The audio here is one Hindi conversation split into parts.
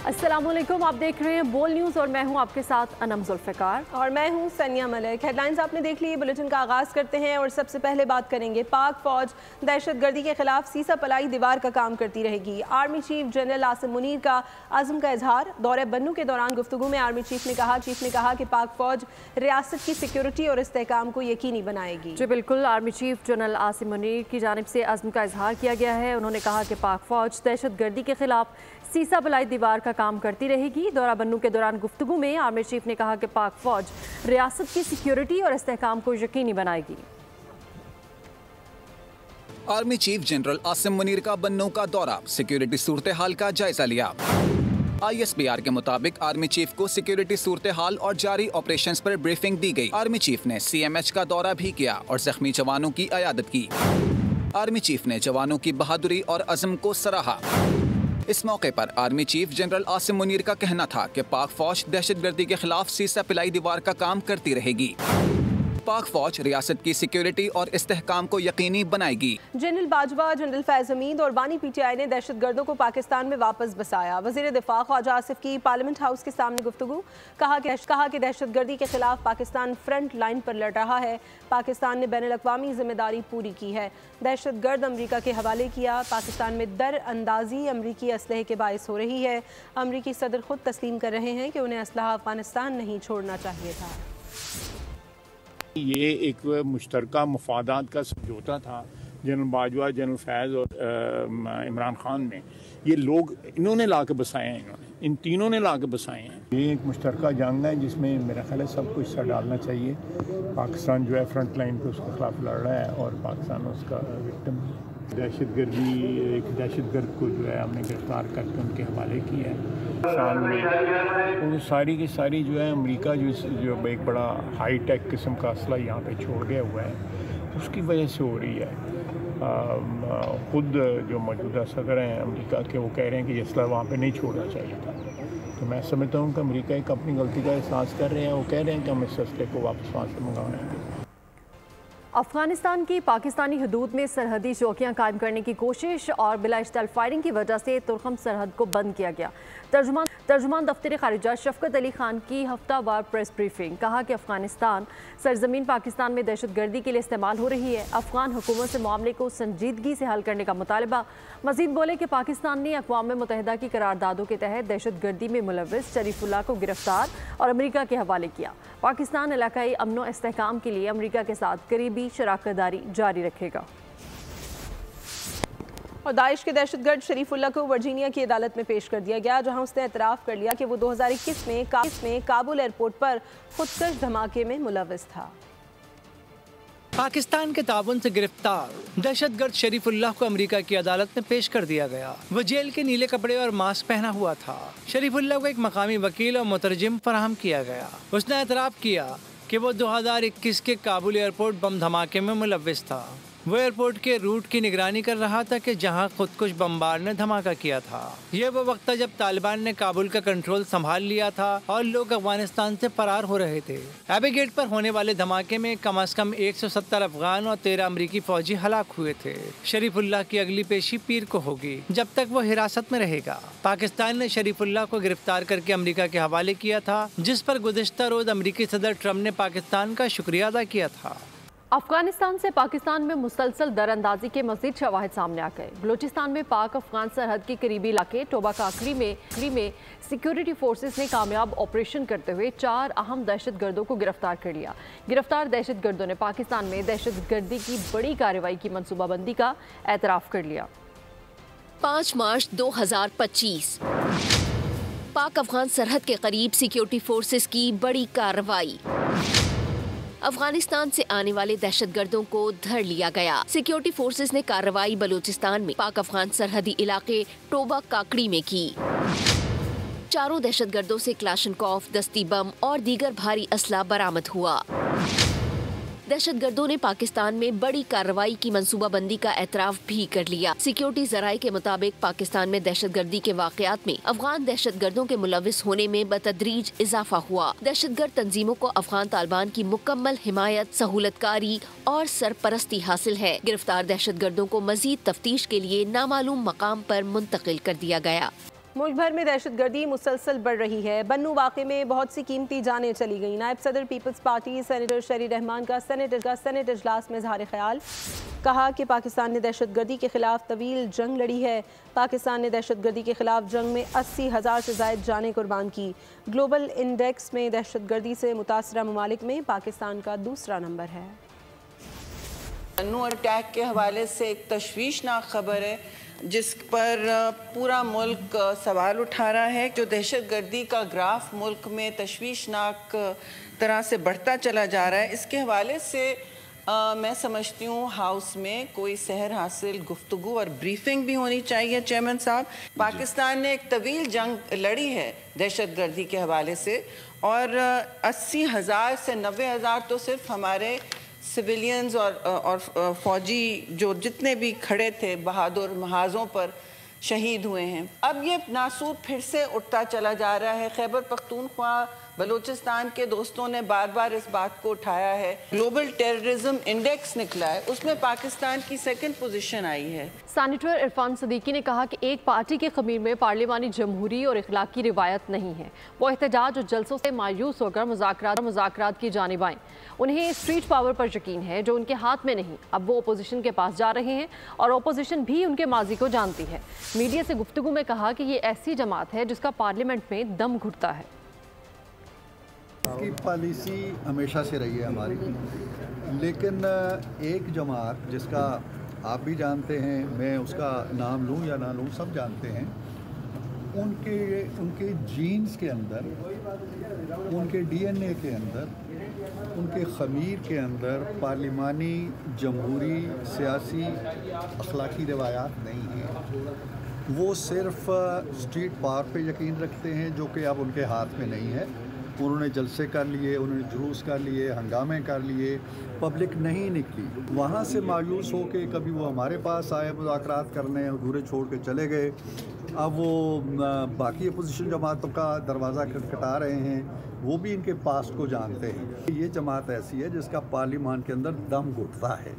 अस्सलामुअलैकुम, आप देख रहे हैं बोल न्यूज़ और मैं हूं आपके साथ अनम जुल्फ़िकार और मैं हूं सनिया मलिक। हेडलाइंस आपने देख ली, बुलेटिन का आगाज़ करते हैं और सबसे पहले बात करेंगे पाक फौज दहशतगर्दी के खिलाफ सीसा पलाई दीवार का काम करती रहेगी। Army chief general Asim Munir का आज़म का इजहार। दौरे बन्नू के दौरान गुफ्तगू में आर्मी चीफ ने कहा कि पाक फौज रियासत की सिक्योरिटी और इस्तेहकाम को यकीनी बनाएगी। जी बिल्कुल, army chief general Asim Munir की जानिब से आज़म का इजहार किया गया है। उन्होंने कहा कि पाक फौज दहशतगर्दी के खिलाफ सीसा पलाई दीवार का काम करती रहेगी। दौरा बन्नू के दौरान गुफ्तगू में आर्मी चीफ ने कहा कि पाक फौज रियासत की सिक्योरिटी और इस्तेहकाम को यकीनी बनाएगी। Army chief general Asim Munir का बन्नू का दौरा, सिक्योरिटी सूरत हाल का जायजा लिया। ISPR के मुताबिक आर्मी चीफ को सिक्योरिटी सूरत हाल और जारी ऑपरेशंस पर ब्रीफिंग दी गई। आर्मी चीफ ने CMH का दौरा भी किया और जख्मी जवानों की अयादत की। आर्मी चीफ ने जवानों की बहादुरी और अज़म को सराहा। इस मौके पर army chief general Asim Munir का कहना था कि पाक फौज दहशतगर्दी के खिलाफ सीसा पिलाई दीवार का काम करती रहेगी। पाक फौज रियासत की सिक्योरिटी और इस्तेहकाम को यकीनी बनाएगी। जनरल बाजवा, जनरल फैज हमीद और बानी PTI ने दहशतगर्दों को पाकिस्तान में वापस बसाया। वज़ीर दिफा ख्वाजा आसिफ की पार्लियामेंट हाउस के सामने गुफ्तगू, कहा कि दहशतगर्दी के खिलाफ पाकिस्तान फ्रंट लाइन पर लड़ रहा है। पाकिस्तान ने बैनुल-अक़वामी जिम्मेदारी पूरी की है। दहशतगर्द अमरीका के हवाले किया। पाकिस्तान में दर अंदाजी अमरीकी असलहे के बायस हो रही है। अमरीकी सदर खुद तस्लीम कर रहे हैं कि उन्हें असलहा अफगानिस्तान नहीं छोड़ना चाहिए था। ये एक मुश्तरका मफादात का समझौता था। जनरल बाजवा, जनरल फैज़ और इमरान खान ने, ये लोग इन्होंने ला के बसाए हैं, इन तीनों ने ला के बसाए हैं। ये एक मुश्तरका जंग है जिसमें मेरा ख्याल है सब कुछ सर डालना चाहिए। पाकिस्तान जो है फ्रंट लाइन पे उसके खिलाफ लड़ रहा है और पाकिस्तान उसका विक्टिम है। दहशतगर्दी, एक दहशतगर्द को जो है हमने गिरफ्तार करके उनके हवाले किया है। वो सारी की सारी जो है अमेरिका जो एक बड़ा हाई टेक किस्म का असला यहाँ पे छोड़ गया हुआ है, उसकी वजह से हो रही है। खुद जो मौजूदा सदर हैं अमेरिका के, वो कह रहे हैं कि ये असला वहाँ पे नहीं छोड़ना चाहिए था। तो मैं समझता हूँ कि अमेरिका एक अपनी गलती का एहसास कर रहे हैं। वो कह रहे हैं कि हम इस असले को वापस वहाँ से मंगवाएंगे। अफगानिस्तान की पाकिस्तानी हदूद में सरहदी चौकियां कायम करने की कोशिश और बिला इश्ताल फायरिंग की वजह से तुर्कम सरहद को बंद किया गया। तर्जुमान दफ्तर खारिजा शफकत अली खान की हफ्तावार प्रेस ब्रीफिंग, कहा कि अफगानिस्तान सरजमीन पाकिस्तान में दहशतगर्दी के लिए इस्तेमाल हो रही है। अफगान हुकूमत से मामले को संजीदगी से हल करने का मुतालबा। मजीद बोले कि पाकिस्तान ने अक़वाम मुत्तहिदा की करारदादों के तहत दहशतगर्दी में मुलव्विस शरीफुल्लाह को गिरफ्तार और अमरीका के हवाले किया। पाकिस्तान इलाकाई अमन व इस्तेहकाम के लिए अमरीका के साथ करीबी शराकतदारी जारी रखेगा। और दाइश के दहशतगर्द शरीफुल्लाह को वर्जीनिया की अदालत में पेश कर दिया गया, जहां उसने एतराफ़ कर लिया कि वो 2021 में काबुल एयरपोर्ट पर खुदकश धमाके में मुलव्विस था। पाकिस्तान के ताबन से गिरफ्तार दहशतगर्द शरीफुल्लाह को अमेरिका की अदालत में पेश कर दिया गया। वो जेल के नीले कपड़े और मास्क पहना हुआ था। शरीफुल्लाह को एक मकामी वकील और मुतरजिम फराहम किया गया। उसने एतराफ़ किया कि वो 2021 के काबुल एयरपोर्ट बम धमाके में मुलव्विस था। वो एयरपोर्ट के रूट की निगरानी कर रहा था कि जहां खुदकुश बमबार ने धमाका किया था। ये वो वक्त था जब तालिबान ने काबुल का कंट्रोल संभाल लिया था और लोग अफगानिस्तान से फरार हो रहे थे। एबी गेट पर होने वाले धमाके में कम अज कम 170 अफगान और 13 अमरीकी फौजी हलाक हुए थे। शरीफुल्लाह की अगली पेशी पीर को होगी, जब तक वो हिरासत में रहेगा। पाकिस्तान ने शरीफुल्लाह को गिरफ्तार करके अमरीका के हवाले किया था, जिस पर गुज़िश्ता रोज अमरीकी सदर ट्रम्प ने पाकिस्तान का शुक्रिया अदा किया था। अफगानिस्तान से पाकिस्तान में मुसलसल दरअंदाजी के मज़ीद शवाहिद सामने आ गए। बलूचिस्तान में पाक अफगान सरहद के करीबी इलाके टोबा काकड़ी में सिक्योरिटी फोर्सेस ने कामयाब ऑपरेशन करते हुए 4 अहम दहशतगर्दों को गिरफ्तार कर लिया। गिरफ्तार दहशतगर्दों ने पाकिस्तान में दहशतगर्दी की बड़ी कार्रवाई की मनसूबाबंदी का एतराफ़ कर लिया। 5 मार्च 2025 पाक अफगान सरहद के करीब सिक्योरिटी फोर्सेस की बड़ी कार्रवाई। अफगानिस्तान से आने वाले दहशतगर्दों को धर लिया गया। सिक्योरिटी फोर्सेस ने कार्रवाई बलूचिस्तान में पाक अफगान सरहदी इलाके टोबा काकड़ी में की। 4 दहशतगर्दों से क्लाशनकॉफ, दस्ती बम और दीगर भारी असला बरामद हुआ। दहशतगर्दों ने पाकिस्तान में बड़ी कार्रवाई की मंसूबाबंदी का एतराफ़ भी कर लिया। सिक्योरिटी ज़राए के मुताबिक पाकिस्तान में दहशतगर्दी के वाक़यात में अफगान दहशतगर्दों के मुलविस होने में बतदरीज इजाफा हुआ। दहशतगर्द तंजीमों को अफगान तालिबान की मुकम्मल हिमायत, सहूलतकारी और सरपरस्ती हासिल है। गिरफ्तार दहशतगर्दों को मजीद तफ्तीश के लिए नामालूम मकाम पर मुंतकिल कर दिया गया। मुल्क भर में दहशतगर्दी मुसलसल बढ़ रही है। बन्नू वाक़े में बहुत सी कीमती जानें चली गई। नायब सदर पीपल्स पार्टी सेनेटर शरी रहमान का सेनेट इजलास में इज़हार ख्याल, कहा कि पाकिस्तान ने दहशतगर्दी के खिलाफ तवील जंग लड़ी है। पाकिस्तान ने दहशतगर्दी के खिलाफ जंग में 80,000 से ज़ायद जानें कुर्बान की। ग्लोबल इंडेक्स में दहशतगर्दी से मुतासरा ममालिक में पाकिस्तान का दूसरा नंबर है। बन्नू अटैक के हवाले से एक तशवीशनाक खबर है जिस पर पूरा मुल्क सवाल उठा रहा है। जो दहशतगर्दी का ग्राफ मुल्क में तशवीशनाक तरह से बढ़ता चला जा रहा है, इसके हवाले से मैं समझती हूँ हाउस में कोई सहर हासिल गुफ्तगू और ब्रीफिंग भी होनी चाहिए। चेयरमैन साहब, पाकिस्तान ने एक तवील जंग लड़ी है दहशतगर्दी के हवाले से और 80,000 से 90,000 तो सिर्फ हमारे सिविलियंस और फौजी जो जितने भी खड़े थे बहादुर महाजों पर शहीद हुए हैं। अब ये नासूर फिर से उठता चला जा रहा है। खैबर पख्तूनख्वा बलूचिस्तान के दोस्तों ने बार बार इस बात को उठाया है। ग्लोबल टेररिज्म इंडेक्स निकला है, उसमें पाकिस्तान की 2nd पोजीशन आई है। सेनेटर इरफान सदीकी ने कहा कि एक पार्टी के खमीर में पार्लिमानी जमहूरी और इखलाकी रिवायत नहीं है। वो एहतजाज और जलसों से मायूस होकर मुज़ाकरात की जानिब आएं। उन्हें स्ट्रीट पावर पर यकीन है जो उनके हाथ में नहीं। अब वो अपोजिशन के पास जा रहे हैं और अपोजिशन भी उनके माजी को जानती है। मीडिया से गुफ्तगू में कहा कि ये ऐसी जमात है जिसका पार्लियामेंट में दम घुटता है। इसकी पॉलिसी हमेशा से रही है हमारी, लेकिन एक जमात जिसका आप भी जानते हैं, मैं उसका नाम लूँ या ना लूँ सब जानते हैं, उनके जीन्स के अंदर, उनके डीएनए के अंदर, उनके खमीर के अंदर पार्लिमानी जमहूरी सियासी अखलाकी रवायात नहीं हैं। वो सिर्फ स्ट्रीट पावर पे यकीन रखते हैं जो कि अब उनके हाथ में नहीं है। उन्होंने जलसे कर लिए, उन्होंने जुलूस कर लिए, हंगामे कर लिए, पब्लिक नहीं निकली। वहाँ से मायूस हो के कभी वो हमारे पास आए मुज़ाकरात करने, अधूरे छोड़ के चले गए। अब वो बाकी अपोजिशन जमातों का दरवाज़ा खटखटा रहे हैं, वो भी इनके पास को जानते हैं। ये जमात ऐसी है जिसका पार्लियामान के अंदर दम घुटता है।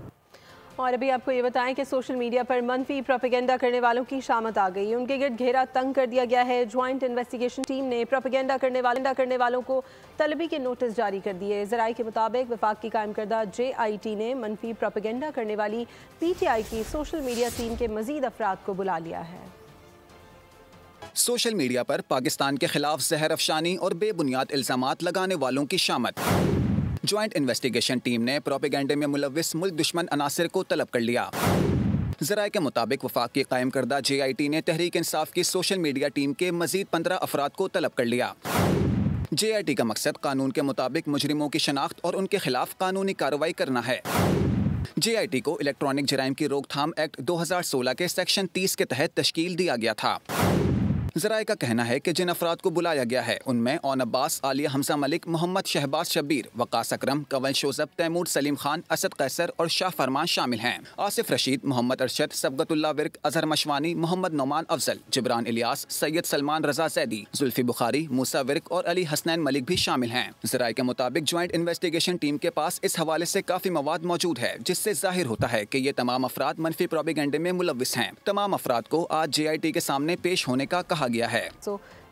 और अभी आपको ये बताएं कि सोशल मीडिया पर मनफी प्रोपेगेंडा करने वालों की शामत आ गई। उनके गिर्द घेरा तंग कर दिया गया है। ज्वाइंट इन्वेस्टिगेशन टीम ने प्रोपेगेंडा करने वालों को तलबी के नोटिस जारी कर दिए। ज़राए के मुताबिक वफाक की कायम करदा JIT ने मनफी प्रोपेगेंडा करने वाली PTI की सोशल मीडिया टीम के मजीद अफराद को बुला लिया है। सोशल मीडिया पर पाकिस्तान के खिलाफ जहर अफशानी और बेबुनियाद इल्जामात लगाने वालों की शामत। ज्वाइंट इन्वेस्टिगेशन टीम ने प्रोपेगेंडे में मुलव्विस मुल्क दुश्मन अनासिर को तलब कर लिया। ज़राए के मुताबिक वफाक की कायम करदा JIT ने तहरीक इंसाफ की सोशल मीडिया टीम के मजीद 15 अफराद को तलब कर लिया। JIT का मकसद कानून के मुताबिक मुजरिमों की शनाख्त और उनके खिलाफ कानूनी कार्रवाई करना है। JIT को इलेक्ट्रॉनिक जराइम की रोकथाम एक्ट 2016 के सेक्शन 30 के तहत तश्कील दिया गया था। ज़राए का कहना है कि जिन अफराद को बुलाया गया है उनमें ओन अब्बास, आलिया हमजा मलिक, मोहम्मद शहबाज शब्बीर, वकास अकरम, कंवल शोजब, तैमूर सलीम खान, असद कैसर और शाह फरमान शामिल हैं। आसिफ रशीद, मोहम्मद अरशद, सबगतुल्लाह विर्क, अजहर मशवानी, मोहम्मद नौमान अफजल, जिब्रान इलियास, सैयद सलमान रजा जैदी, जुल्फी बुखारी, मूसा विर्क और अली हसनैन मलिक भी शामिल हैं। ज़राए के मुताबिक ज्वाइंट इन्वेस्टिगेशन टीम के पास इस हवाले से काफ़ी मवाद मौजूद है जिससे जाहिर होता है कि ये तमाम अफराद मनफी प्रोपेगेंडे में मुलव्विस हैं। तमाम अफराद को आज JIT के सामने पेश होने का कहा गया है।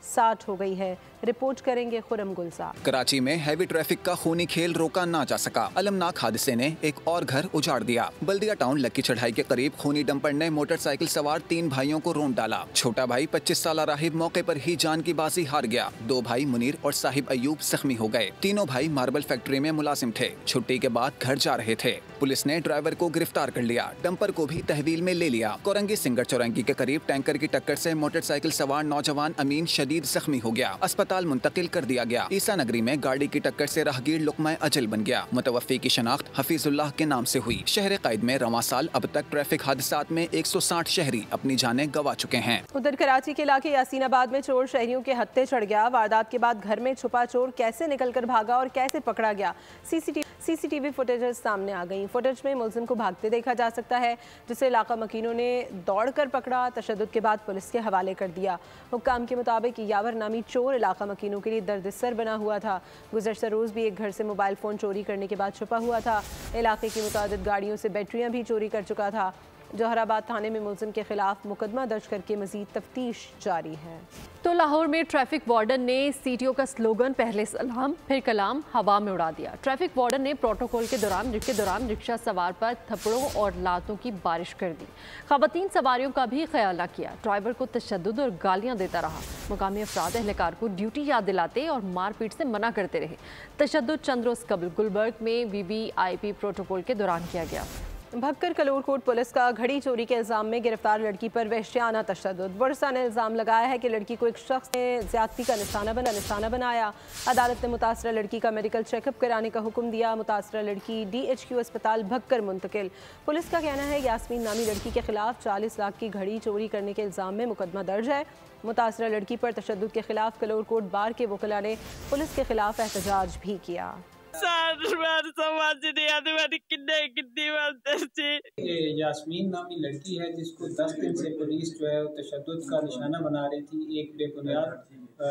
60 हो गई है। रिपोर्ट करेंगे खुरम गुलजार। कराची में हैवी ट्रैफिक का खूनी खेल रोका ना जा सका। अलमनाक हादसे ने एक और घर उजाड़ दिया। बल्दिया टाउन लक्की चढ़ाई के करीब खूनी डंपर ने मोटरसाइकिल सवार 3 भाइयों को रोंद डाला। छोटा भाई 25 साल राहिब मौके पर ही जान की बाजी हार गया। 2 भाई मुनीर और साहिब अयूब जख्मी हो गए। तीनों भाई मार्बल फैक्ट्री में मुलाजिम थे। छुट्टी के बाद घर जा रहे थे। पुलिस ने ड्राइवर को गिरफ्तार कर लिया। डंपर को भी तहवील में ले लिया। कोरंगी सिंगर चौरंगी के करीब टैंकर की टक्कर से मोटरसाइकिल सवार नौजवान अमीन शदीद जख्मी हो गया। अस्पताल मुंतकिल कर दिया गया। ईसा नगरी में गाड़ी की टक्कर से राहगीर लुकमा अजल बन गया। मुतवफ़ी की शनाख्त हफीजुल्लाह के नाम से हुई। शहर कैद में रवां साल अब तक ट्रैफिक हादसात में 160 शहरी अपनी जानें गंवा चुके हैं। उधर कराची के इलाके यासीनाबाद में चोर शहरियों के हत्थे चढ़ गया। वारदात के बाद घर में छुपा चोर कैसे निकलकर भागा और कैसे पकड़ा गया, CCTV फुटेजेस सामने आ गई। फुटेज में मुलजिम को भागते देखा जा सकता है जिसे इलाका मकीनों ने दौड़कर पकड़ा। तशद्दुद के बाद पुलिस के हवाले कर दिया। हुक्काम के मुताबिक यावर नामी चोर इलाका मकीनों के लिए दर्दसर बना हुआ था। गुज़श्ता रोज़ भी एक घर से मोबाइल फ़ोन चोरी करने के बाद छुपा हुआ था। इलाके की मुतादिद गाड़ियों से बैटरियाँ भी चोरी कर चुका था। जौहराबाद थाने में मुलजिम के खिलाफ मुकदमा दर्ज करके मजीद तफ्तीश जारी है। तो लाहौर में ट्रैफिक वार्डन ने सीटीओ का स्लोगन पहले सलाम फिर कलाम हवा में उड़ा दिया। ट्रैफिक वार्डन ने प्रोटोकॉल के दौरान रिक्शा सवार पर थप्पड़ों और लातों की बारिश कर दी। खवातीन सवारियों का भी ख्याल न किया। ड्राइवर को तशद्दुद और गालियां देता रहा। मुकामी अफराद एहलकार को ड्यूटी याद दिलाते और मारपीट से मना करते रहे। तशद्दुद चंद रोज कबल गुलबर्ग में VVIP प्रोटोकॉल के दौरान किया गया। भक्कर कलोरकोट पुलिस का घड़ी चोरी के इल्जाम में गिरफ्तार लड़की पर वहशियाना तशद्दुद। वर्षा ने इल्जाम लगाया है कि लड़की को एक शख्स ने ज्यादती का निशाना बनाया। अदालत ने मुतासरा लड़की का मेडिकल चेकअप कराने का हुक्म दिया। मुतासरा लड़की DHQ अस्पताल भक्कर मुंतकिल। पुलिस का कहना है यास्मीन नामी लड़की के खिलाफ 40 लाख की घड़ी चोरी करने के इल्जाम में मुकदमा दर्ज है। मुतासरा लड़की पर तशद्दुद के खिलाफ कलोरकोट बार के वकीला ने पुलिस के खिलाफ एहतजाज भी किया। यास्मीन नामी लड़की है जिसको 10 दिन से पुलिस जो है तशद्दुद का निशाना बना रही थी एक बेबुनियाद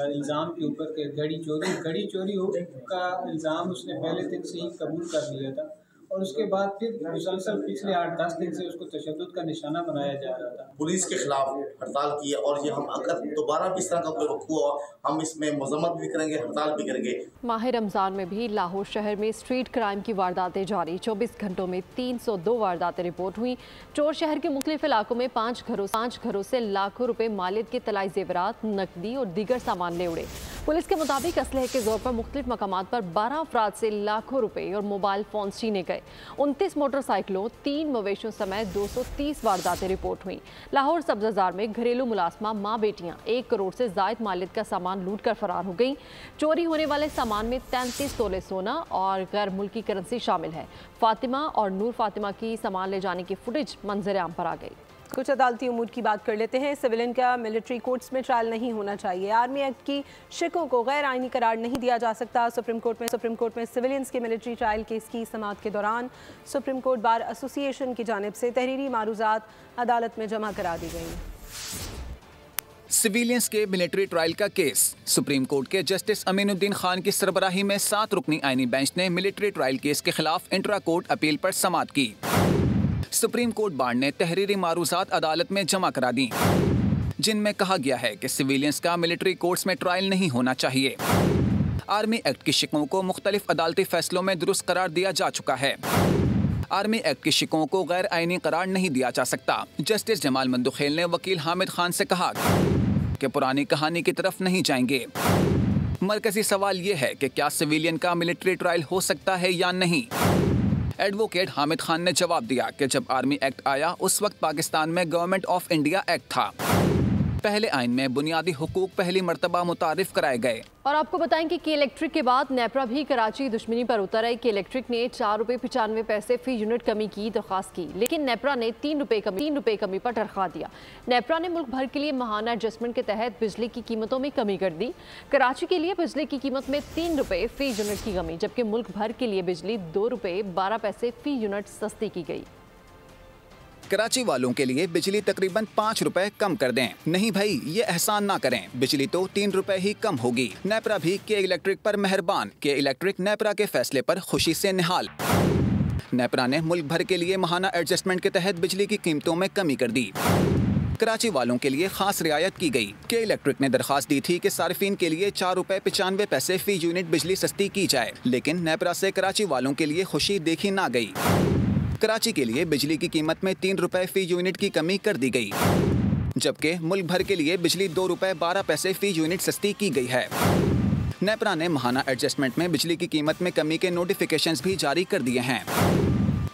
इल्ज़ाम के ऊपर के घड़ी चोरी का इल्ज़ाम उसने पहले दिन से ही कबूल कर लिया था और उसके बाद फिर मुसलसल पिछले 8-10 दिन से उसको तशद्दुद का निशाना बनाया जा रहा था। पुलिस के खिलाफ हड़ताल की है और ये हम अगर दोबारा भी इस तरह का कोई रुख हुआ हम इसमें मजम्मत भी करेंगे, हड़ताल भी करेंगे। माह रमज़ान में भी लाहौर शहर में स्ट्रीट क्राइम की वारदातें जारी। 24 घंटों में 302 वारदातें रिपोर्ट हुई। चोर शहर के मुख्तलिफ इलाकों में 5 घरों से लाखों रुपए मालियत के तलाई जेवरात, नकदी और दीगर सामान ले उड़े। पुलिस के मुताबिक असलहे के जोर पर मुख्तलिफ मकामात पर 12 अफराद से लाखों रुपए और मोबाइल फोन छीने गए। 29 मोटरसाइकिलों, 3 मवेशियों समेत 230 वारदातें रिपोर्ट हुई। लाहौर सब्ज़ाजार में घरेलू मुलाजमा माँ बेटियां 1 करोड़ से जायद मालियत का सामान लूट कर फरार हो गई। चोरी होने वाले सामान में 33 तोले सोना और गैर मुल्की करेंसी शामिल है। फातिमा और नूर फातिमा की सामान ले जाने की फुटेज मंजर आम पर आ गई। कुछ अदालती उमूर की बात कर लेते हैं। सिविलियन का मिलिट्री कोर्ट्स में ट्रायल नहीं होना चाहिए। आर्मी एक्ट की शिकों को गैर आइनी करार नहीं दिया जा सकता। सुप्रीम कोर्ट में सिविलियंस के मिलिट्री ट्रायल केस की समाअत के दौरान सुप्रीम कोर्ट बार एसोसिएशन की जानिब से तहरीरी मारूजात अदालत में जमा करा दी गई। सिविलियंस के मिलिट्री ट्रायल का केस सुप्रीम कोर्ट के जस्टिस अमीनुद्दीन खान की सरबराही में 7 रुकनी आईनी बेंच ने मिलिट्री ट्रायल केस के खिलाफ इंट्रा कोर्ट अपील पर समाअत की। सुप्रीम कोर्ट बार ने तहरीरी मारूजात अदालत में जमा करा दी जिनमें कहा गया है कि सिविलियंस का मिलिट्री कोर्ट्स में ट्रायल नहीं होना चाहिए। आर्मी एक्ट की शिकों को मुख्तलिफ अदालती फैसलों में दुरुस्त करार दिया जा चुका है। आर्मी एक्ट की शिकों को गैर आइनी करार नहीं दिया जा सकता। जस्टिस जमाल मंदुखेल ने वकील हामिद खान से कहा कि पुरानी कहानी की तरफ नहीं जाएंगे। मरकजी सवाल ये है कि क्या सिविलियन का मिलिट्री ट्रायल हो सकता है या नहीं। एडवोकेट हामिद खान ने जवाब दिया कि जब आर्मी एक्ट आया उस वक्त पाकिस्तान में गवर्नमेंट ऑफ इंडिया एक्ट था। पहले आइन में बुनियादी हुकूक पहली मर्तबा मुतारिफ कराए गए। और आपको बताएं कि इलेक्ट्रिक के बाद नेपरा भी कराची दुश्मनी पर उतर आई। इलेक्ट्रिक ने 4 रुपये 95 पैसे फी यूनिट कमी की दरख्वास्त की, लेकिन नेपरा ने 3 रुपये कमी पर टरखा दिया। नेपरा ने मुल्क भर के लिए माहाना एडजस्टमेंट के तहत बिजली की कीमतों में कमी कर दी। कराची के लिए बिजली की कीमत में 3 रुपये फी यूनिट की कमी, जबकि मुल्क भर के लिए बिजली 2 रुपये 12 पैसे फी यूनिट सस्ती की गई। कराची वालों के लिए बिजली तकरीबन 5 रुपए कम कर दें। नहीं भाई, ये एहसान ना करें, बिजली तो 3 रुपए ही कम होगी। नेपरा भी के इलेक्ट्रिक पर मेहरबान। के इलेक्ट्रिक नेपरा के फैसले पर खुशी से निहाल। नेपरा ने मुल्क भर के लिए माहाना एडजस्टमेंट के तहत बिजली की कीमतों में कमी कर दी। कराची वालों के लिए खास रियायत की गई। के इलेक्ट्रिक ने दरखास्त दी थी कि सार्फिन के लिए 4 रुपए 95 पैसे फी यूनिट बिजली सस्ती की जाए, लेकिन नेपरा से कराची वालों के लिए खुशी देखी ना गई। कराची के लिए बिजली की कीमत में 3 रुपए फी यूनिट की कमी कर दी गई, जबकि मुल्क भर के लिए बिजली 2 रुपए 12 पैसे फी यूनिट सस्ती की गई है। नेपरा ने माहाना एडजस्टमेंट में बिजली की कीमत में कमी के नोटिफिकेशंस भी जारी कर दिए हैं।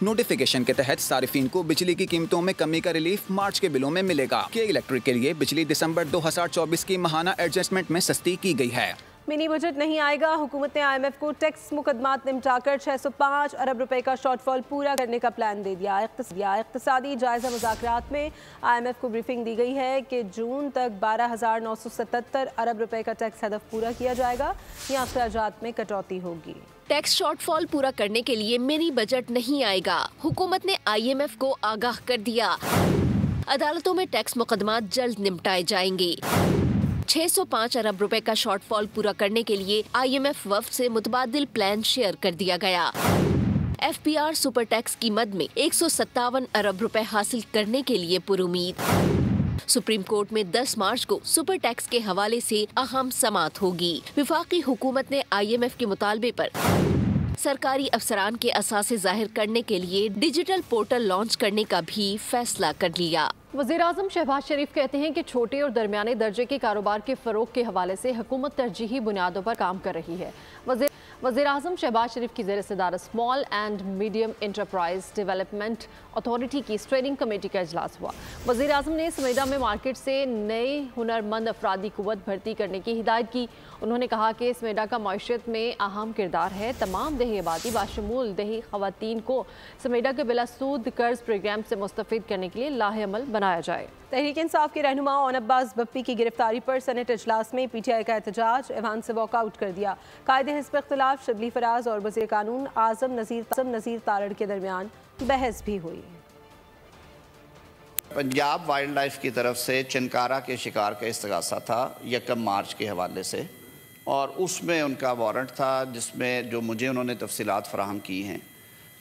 नोटिफिकेशन के तहत सार्फिन को बिजली की कीमतों में कमी का रिलीफ मार्च के बिलों में मिलेगा। के इलेक्ट्रिक के लिए बिजली दिसंबर 2024 की माहाना एडजस्टमेंट में सस्ती की गई है। मिनी बजट नहीं आएगा। हुकूमत ने IMF को टैक्स मुकदमात निपटाकर 605 अरब रुपए का शॉर्टफॉल पूरा करने का प्लान दे दिया। इक़्तिसादी जायजा मुज़ाकरात में IMF को ब्रीफिंग दी गई है कि जून तक 12,977 अरब रुपए का टैक्स हदफ पूरा किया जाएगा या अखराजात में कटौती होगी। टैक्स शॉर्टफॉल पूरा करने के लिए मिनी बजट नहीं आएगा। हुकूमत ने IMF को आगाह कर दिया। अदालतों में टैक्स मुकदमात जल्द निपटाए जाएंगे। 605 अरब रुपए का शॉर्टफॉल पूरा करने के लिए IMF वफ़द से मुतबादिल प्लान शेयर कर दिया गया। FPR सुपर टैक्स की मद में 157 अरब रुपए हासिल करने के लिए पुरुमीद। सुप्रीम कोर्ट में 10 मार्च को सुपर टैक्स के हवाले से अहम समाअत होगी। वफाकी हुकूमत ने IMF के मुतालबे पर सरकारी अफसरान के असासे जाहिर करने के लिए डिजिटल पोर्टल लॉन्च करने का भी फैसला कर लिया। वज़ीर-ए-आज़म शहबाज शरीफ कहते हैं कि छोटे और दरमियाने दर्जे के कारोबार के फ़रोग के हवाले से हुकूमत तरजीही बुनियादों पर काम कर रही है। वज़ीर-ए-आज़म शहबाज शरीफ की ज़ेर सदारत small and medium enterprise development authority की स्ट्रेनिंग कमेटी का इजलास हुआ। वज़ीर-ए-आज़म ने समेदा में मार्केट से नए हुनरमंद अफरादी कुव्वत भर्ती करने की हिदायत की। उन्होंने कहा कि समेदा का मईशत में अहम किरदार है। तमाम दही आबादी बाशमूल दही खवातीन को समेदा के बिला सूद कर्ज प्रोग्राम से मुस्तफ़ीद करने के लिए लाहेअमल बनाया जाए। तहरीक इंसाफ के रहनुमा ओन अब्बास बप्पी की गिरफ्तारी पर सेनेट इजलास में PTI का एहतजाज ऐवान से वॉकआउट कर दिया। कायदे हिज़्ब इख्तिलाफ शबली फराज और वज़ीर कानून आज़म नज़ीर तारड़ के दरमियान बहस भी हुई। पंजाब वाइल्ड लाइफ की तरफ से चिनकारा के शिकार का इस्तगासा था 1 मार्च के हवाले से, और उसमें उनका वारंट था जिसमें जो मुझे उन्होंने तफसीलात फराहम की हैं।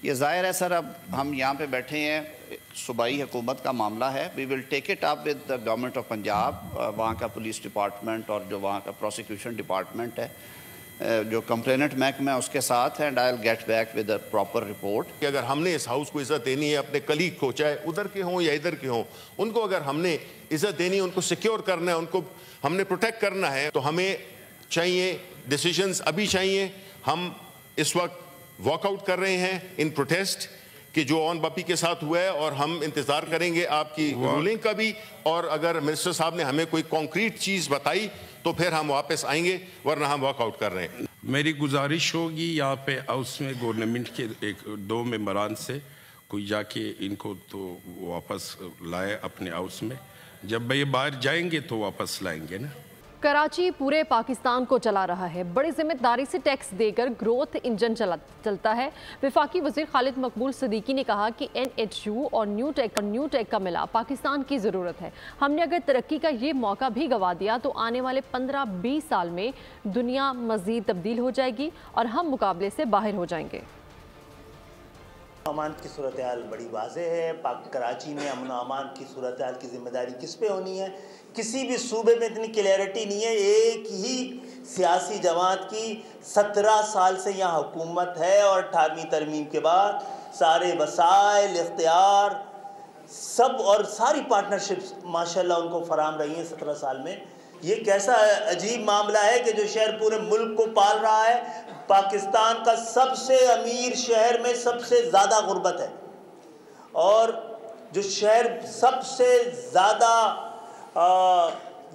ये ज़ाहिर है सर, अब हम यहाँ पे बैठे हैं, सूबाई हुकूमत का मामला है। We will take it up with the government of Punjab, वहाँ का पुलिस डिपार्टमेंट और जो वहाँ का प्रोसिक्यूशन डिपार्टमेंट है, जो कंप्लेनेंट महकमा है उसके साथ है, and I will get back with a proper report. कि अगर हमने इस हाउस को इज़्ज़त देनी है, अपने कलीग को, चाहे उधर के हों या इधर के हों, उनको अगर हमने इज़्ज़त देनी है, उनको सिक्योर करना है, उनको हमने प्रोटेक्ट करना है, तो हमें चाहिए डिसीजंस अभी चाहिए। हम इस वक्त वॉकआउट कर रहे हैं इन प्रोटेस्ट कि जो ओन बप्पी के साथ हुआ है, और हम इंतज़ार करेंगे आपकी रूलिंग का भी, और अगर मिनिस्टर साहब ने हमें कोई कॉन्क्रीट चीज़ बताई तो फिर हम वापस आएंगे, वरना हम वॉकआउट कर रहे हैं। मेरी गुजारिश होगी यहाँ पे हाउस में गवर्नमेंट के 1-2 मेंबरान से कोई जाके इनको तो वापस लाए अपने हाउस में, जब ये बाहर जाएंगे तो वापस लाएंगे ना। कराची पूरे पाकिस्तान को चला रहा है। बड़ी जिम्मेदारी से टैक्स देकर ग्रोथ इंजन चलता है। वफाकी वज़ीर खालिद मकबूल सदीकी ने कहा कि NHU और न्यू टेक का मिला पाकिस्तान की ज़रूरत है। हमने अगर तरक्की का ये मौका भी गंवा दिया तो आने वाले 15-20 साल में दुनिया मज़ीद तब्दील हो जाएगी और हम मुकाबले से बाहर हो जाएंगे। अमान की सूरत हाल बड़ी वाज़ेह है। कराची में अमन अमान की सूरत हाल की जिम्मेदारी किस पे होनी है? किसी भी सूबे में इतनी क्लैरिटी नहीं है। एक ही सियासी जमात की 17 साल से यहाँ हुकूमत है, और 18वीं तरमीम के बाद सारे वसाइल इख्तियार सब और सारी पार्टनरशिप्स माशाल्लाह उनको फराम रही हैं 17 साल में। ये कैसा अजीब मामला है कि जो शहर पूरे मुल्क को पाल रहा है, पाकिस्तान का सबसे अमीर शहर में सबसे ज़्यादा गुर्बत है, और जो शहर सबसे ज़्यादा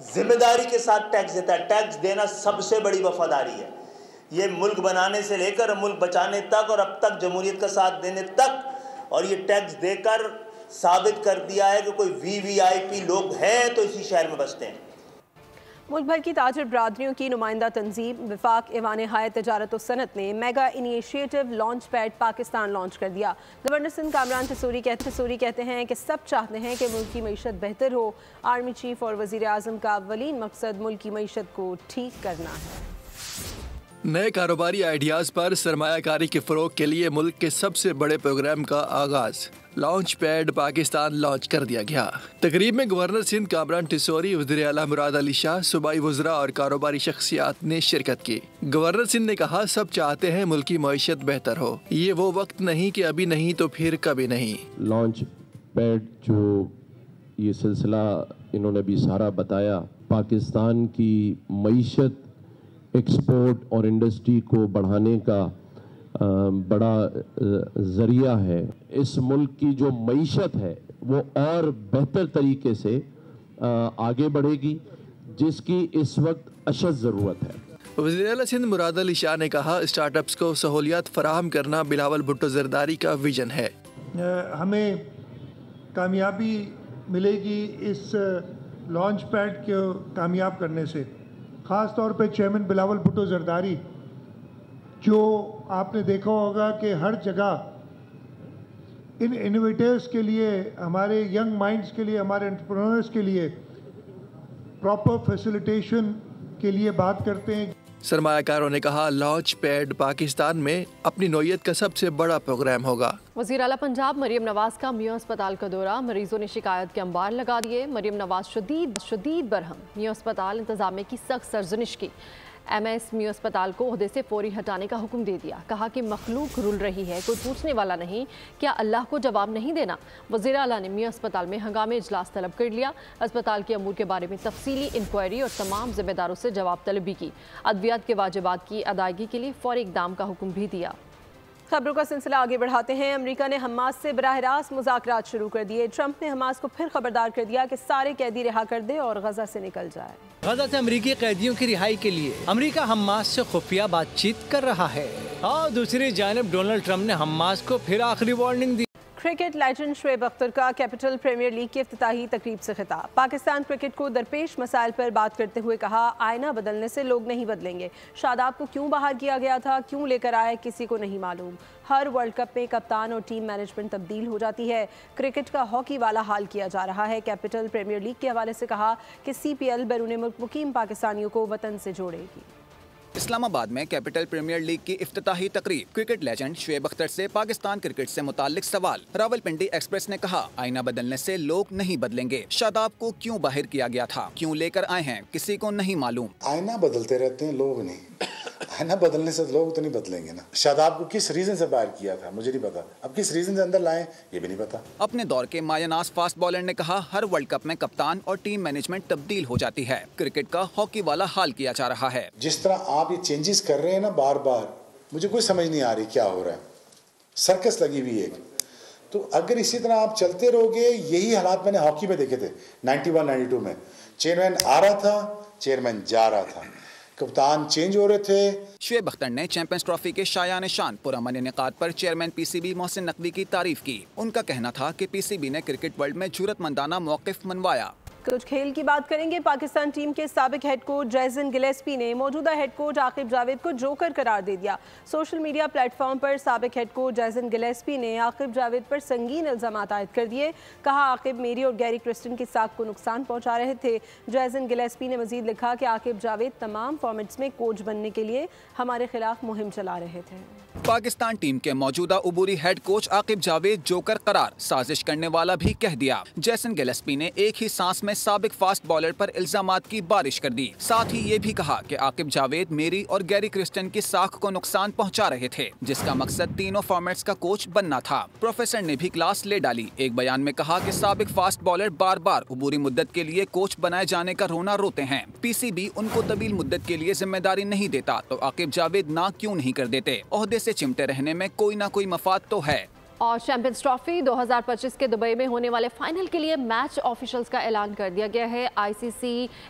जिम्मेदारी के साथ टैक्स देता है, टैक्स देना सबसे बड़ी वफादारी है। ये मुल्क बनाने से लेकर मुल्क बचाने तक, और अब तक जमहूरियत का साथ देने तक, और ये टैक्स देकर साबित कर दिया है कि कोई VVIP लोग हैं तो इसी शहर में बसते हैं। मुल्क भर की ताजर बरादरियों की नुमाइंदा तंजीम वफाक ऐवान हाय तजारत और सनत ने mega initiative launch pad Pakistan launch कर दिया। गवर्नर सिंध कामरान तसूरी कहते हैं कि सब चाहते हैं कि मुल्क की मईशत बेहतर हो। आर्मी चीफ और वज़ीर आज़म का अव्वलीन मकसद मुल्क की मईशत को ठीक करना है। नए कारोबारी आइडियाज़ पर सरमायाकारी के फ़रोग के लिए मुल्क के सबसे बड़े प्रोग्राम का आगाज़ लॉन्च पैड पाकिस्तान लॉन्च कर दिया गया। तकरीब में गवर्नर सिंध कामरान टिसोरी, वज़ीर आला मुराद अली शाह, सूबाई वज़रा और कारोबारी शख्सियात ने शिरकत की। गवर्नर सिंध ने कहा, सब चाहते हैं मुल्क की मईशत बेहतर हो। ये वो वक्त नहीं कि अभी नहीं तो फिर कभी नहीं। लॉन्च पैड जो ये सिलसिला इन्होंने भी सारा बताया, पाकिस्तान की मईशत, एक्सपोर्ट और इंडस्ट्री को बढ़ाने का बड़ा ज़रिया है। इस मुल्क की जो मईशत है वो और बेहतर तरीके से आगे बढ़ेगी, जिसकी इस वक्त अशद ज़रूरत है। वज़ीर आला सिंध मुराद अली शाह ने कहा, स्टार्टअप्स को सहूलियत फराहम करना बिलावल भुट्टो ज़रदारी का विजन है। हमें कामयाबी मिलेगी इस लॉन्च पैड को कामयाब करने से। ख़ास तौर पे चेयरमैन बिलावल भुट्टो ज़रदारी, जो आपने देखा होगा कि हर जगह इन इनोवेटर्स के लिए, हमारे यंग माइंड्स के लिए, हमारे एंटरप्रेन्योर्स के लिए प्रॉपर फैसिलिटेशन के लिए बात करते हैं। सरमायाकारों ने कहा लॉन्च पैड पाकिस्तान में अपनी नौयत का सबसे बड़ा प्रोग्राम होगा। वज़ीर आला पंजाब मरियम नवाज का मियां अस्पताल का दौरा, मरीजों ने शिकायत के अंबार लगा दिए। मरियम नवाज शदीद बरहम, मियां अस्पताल इंतजामिया की सख्त सरजनिश की। MS मियां अस्पताल को ओहदे से फौरी हटाने का हुक्म दे दिया। कहा कि मखलूक रुल रही है, कोई पूछने वाला नहीं, क्या अल्लाह को जवाब नहीं देना। वज़ीर आला ने मियां अस्पताल में हंगामे इजलास तलब कर लिया। अस्पताल के अमूर के बारे में तफसीली इंक्वायरी और तमाम जिम्मेदारों से जवाब तलबी की। अद्वियात के वाजिबात की अदायगी के लिए फौरी इक़दाम का हुक्म भी दिया। खबरों का सिलसिला आगे बढ़ाते हैं। अमेरिका ने हमास से बराह रास्त मुज़ाकरात शुरू कर दिए। ट्रंप ने हमास को फिर खबरदार कर दिया कि सारे कैदी रिहा कर दे और गजा से निकल जाए। गजा से अमेरिकी कैदियों की रिहाई के लिए अमेरिका हमास से खुफिया बातचीत कर रहा है और दूसरी जानब डोनाल्ड ट्रंप ने हमास को फिर आखिरी वार्निंग दी। क्रिकेट लेजेंड शुएब अख्तर का कैपिटल प्रीमियर लीग की इफ्तिताही तकरीब से खिताब। पाकिस्तान क्रिकेट को दरपेश मसाइल पर बात करते हुए कहा, आईना बदलने से लोग नहीं बदलेंगे। शादाब को क्यों बाहर किया गया था, क्यों लेकर आए, किसी को नहीं मालूम। हर वर्ल्ड कप में कप्तान और टीम मैनेजमेंट तब्दील हो जाती है। क्रिकेट का हॉकी वाला हाल किया जा रहा है। कैपिटल प्रीमियर लीग के हवाले से कहा कि CPL बैरून मुल्क मुकीम पाकिस्तानियों को वतन से जोड़ेगी। इस्लामाबाद में कैपिटल प्रीमियर लीग की इफ्तिताही तकरीब। क्रिकेट लेजेंड शुएब अख्तर से पाकिस्तान क्रिकेट से मुताल्लिक सवाल। रावलपिंडी एक्सप्रेस ने कहा, आईना बदलने से लोग नहीं बदलेंगे। शादाब को क्यों बाहर किया गया था, क्यों लेकर आए हैं, किसी को नहीं मालूम। आईना बदलते रहते हैं, लोग नहीं। आईना बदलने से लोग तो नहीं बदलेंगे ना। शादाब को किस रीजन से बाहर किया था मुझे नहीं पता, अब किस रीजन से अंदर लाए ये भी नहीं पता। अपने दौर के मायानाज फास्ट बॉलर ने कहा, हर वर्ल्ड कप में कप्तान और टीम मैनेजमेंट तब्दील हो जाती है। क्रिकेट का हॉकी वाला हाल किया जा रहा है। जिस तरह आप ये चेंजेस कर रहे हैं ना बार बार, मुझे कोई समझ नहीं आ रही क्या हो रहा है। सर्कस लगी हुई है। तो अगर इसी तरह आप चलते रहोगे, यही हालात मैंने हॉकी में देखे थे 91-92 में। चेयरमैन आ रहा था, चेयरमैन जा रहा था, कप्तान चेंज हो रहे थे। शुएब अख्तर ने चैंपियंस ट्रॉफी के शायान शान पुरअमन इनेकाद पर चेयरमैन PCB मोहसिन नकवी की तारीफ की। उनका कहना था कि PCB ने क्रिकेट वर्ल्ड में जुर्रतमंदाना मौक़िफ़ मनवाया। कुछ खेल की बात करेंगे। पाकिस्तान टीम के साबिक हेड कोच जैसन गिलेस्पी ने मौजूदा हेड कोच आकिब जावेद को जोकर करार दे दिया। सोशल मीडिया प्लेटफॉर्म पर साबिक हेड कोच जैसन गिलेस्पी ने आकिब जावेद पर संगीन इल्जामात आयद कर दिए। कहा, आकिब मेरी और गैरी क्रिस्टन की साख को नुकसान पहुंचा रहे थे। जैसन गिलेस्पी ने मजीद लिखा कि आकिब जावेद तमाम फॉर्मेट्स में कोच बनने के लिए हमारे खिलाफ मुहिम चला रहे थे। पाकिस्तान टीम के मौजूदा उबूरी head coach Aqib Javed joker करार, साजिश करने वाला भी कह दिया। जैसन गिलेस्पी ने एक ही सांस में साबिक फास्ट बॉलर पर इल्जामात की बारिश कर दी। साथ ही ये भी कहा कि आकिब जावेद मेरी और गैरी क्रिस्टन की साख को नुकसान पहुंचा रहे थे, जिसका मकसद तीनों फॉर्मेट्स का कोच बनना था। प्रोफेसर ने भी क्लास ले डाली। एक बयान में कहा कि साबिक फास्ट बॉलर बार बार उबूरी मुद्दत के लिए कोच बनाए जाने का रोना रोते हैं। PCB उनको तवील मुद्दत के लिए जिम्मेदारी नहीं देता तो आकिब जावेद ना क्यों नहीं कर देते। ओहदे से चिमटे रहने में कोई ना कोई मफाद तो है। और चैंपियंस ट्रॉफी 2025 के दुबई में होने वाले फाइनल के लिए मैच ऑफिशियल्स का ऐलान कर दिया गया है। ICC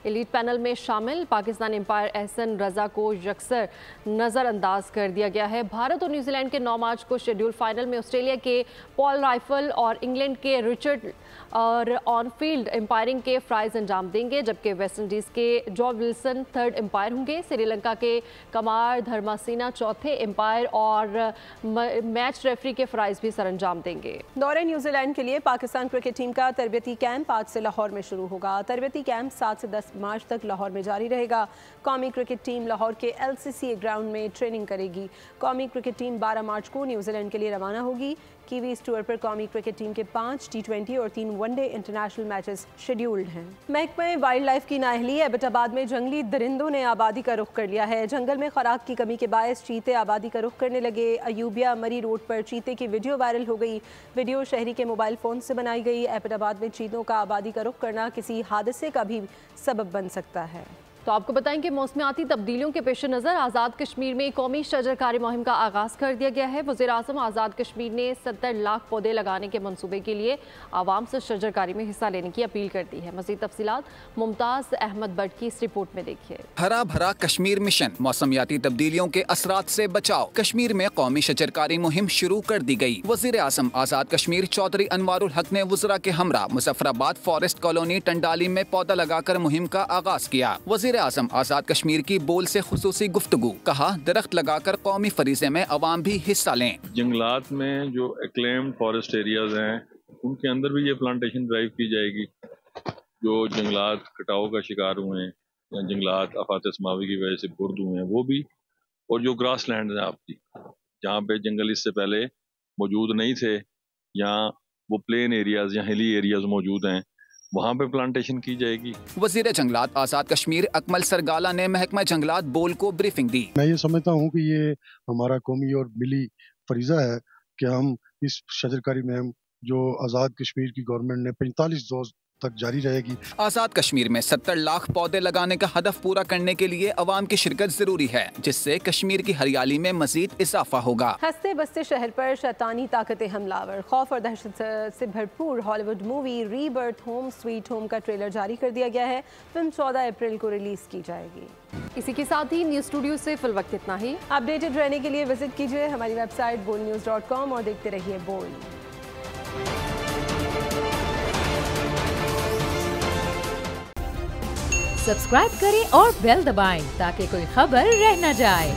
एलीट पैनल में शामिल पाकिस्तान एम्पायर एहसन रजा को यकसर नज़रअंदाज कर दिया गया है। भारत और न्यूजीलैंड के 9 मार्च को शेड्यूल फाइनल में ऑस्ट्रेलिया के पॉल राइफल और इंग्लैंड के रिचर्ड और ऑन फील्ड एम्पायरिंग के फ्राइज अंजाम देंगे, जबकि वेस्ट इंडीज़ के जॉ विल्सन थर्ड एम्पायर होंगे। श्रीलंका के कमार धर्मासेना चौथे एम्पायर और मैच रेफरी के फ्राइज भी सरअंजाम देंगे। दौरे न्यूजीलैंड के लिए पाकिस्तान क्रिकेट टीम का तरबियती कैंप आज से लाहौर में शुरू होगा। तरबियती कैंप 7 से 10 मार्च तक लाहौर में जारी रहेगा। कौमी क्रिकेट टीम लाहौर के LCC ग्राउंड में ट्रेनिंग करेगी। कौमी क्रिकेट टीम 12 मार्च को न्यूजीलैंड के लिए रवाना होगी। कीवीज टूर पर कौमी क्रिकेट टीम के 5 T20 और 3 वनडे इंटरनेशनल मैचेस शेड्यूल्ड हैं। महकमा वाइल्ड लाइफ की नाअहली एबटाबाद में जंगली दरिंदों ने आबादी का रुख कर लिया है। जंगल में खुराक की कमी के बायस चीते आबादी का रुख करने लगे। अयूबिया मरी रोड पर चीते की वीडियो वायरल हो गई। वीडियो शहरी के मोबाइल फ़ोन से बनाई गई। एबटाबाद में चीतों का आबादी का रुख करना किसी हादसे का भी सबब बन सकता है। तो आपको बताएं कि मौसमियाती तब्दीलियों के पेश नज़र आज़ाद कश्मीर में कौमी शजरकारी मुहिम का आगाज़ कर दिया गया है। वज़ीर-ए-आज़म आज़ाद कश्मीर ने 70 लाख पौधे लगाने के मंसूबे के लिए आवाम से शजरकारी में हिस्सा लेने की अपील कर दी है। मज़ीद तफसीलात मुमताज़ अहमद भट्ट की इस रिपोर्ट में देखिए। हरा भरा कश्मीर मिशन, मौसमियाती तब्दीलियों के असरात से बचाव। कश्मीर में कौमी शजरकारी मुहिम शुरू कर दी गई। वज़ीर-ए-आज़म आज़ाद कश्मीर चौधरी अनवारुल हक ने वज़रा के हमरा मुजफ्फराबाद फॉरेस्ट कॉलोनी टंडाली में पौधा लगाकर मुहिम का आगाज किया। वज़ीर-ए-आज़म आज़ाद कश्मीर की बोल से खुसूसी गुफ्तगू, कहा दरख्त लगाकर कौमी फरीज़े में अवाम भी हिस्सा लें। जंगलात में जो एक्लेम्ड फॉरेस्ट एरियाज हैं उनके अंदर भी ये प्लांटेशन ड्राइव की जाएगी। जो जंगलात कटाव का शिकार हुए हैं जंगलात आफात समावी की वजह से बुर्द हुए हैं वो भी, और जो ग्रास लैंड है आपकी जहाँ पे जंगल इससे पहले मौजूद नहीं थे, यहाँ वो प्लेन एरियाज या हिली एरियाज मौजूद हैं, वहाँ पे प्लांटेशन की जाएगी। वज़ीर जंगलात आज़ाद कश्मीर अकमल सरगाला ने महकमा जंगलात बोल को ब्रीफिंग दी। मैं ये समझता हूँ कि ये हमारा कौमी और मिली फरीजा है कि हम इस शजरकारी मुहिम जो आज़ाद कश्मीर की गवर्नमेंट ने 45 रोज तक जारी रहेगी। आज़ाद कश्मीर में 70 लाख पौधे लगाने का हदफ पूरा करने के लिए अवाम की शिरकत जरूरी है, जिससे कश्मीर की हरियाली में मजीद इजाफा होगा। हंसते बसते शहर पर शैतानी ताकतें हमलावर, खौफ और दहशत से भरपूर Hollywood movie rebirth home sweet home का ट्रेलर जारी कर दिया गया है। फिल्म 14 अप्रैल को रिलीज की जाएगी। इसी के साथ ही न्यूज़ स्टूडियो से फिल वक्त इतना ही। अपडेटेड रहने के लिए विजिट कीजिए हमारी वेबसाइट bolnews.com और देखते रहिए बोल। सब्सक्राइब करें और बेल दबाएं ताकि कोई खबर रह न जाए।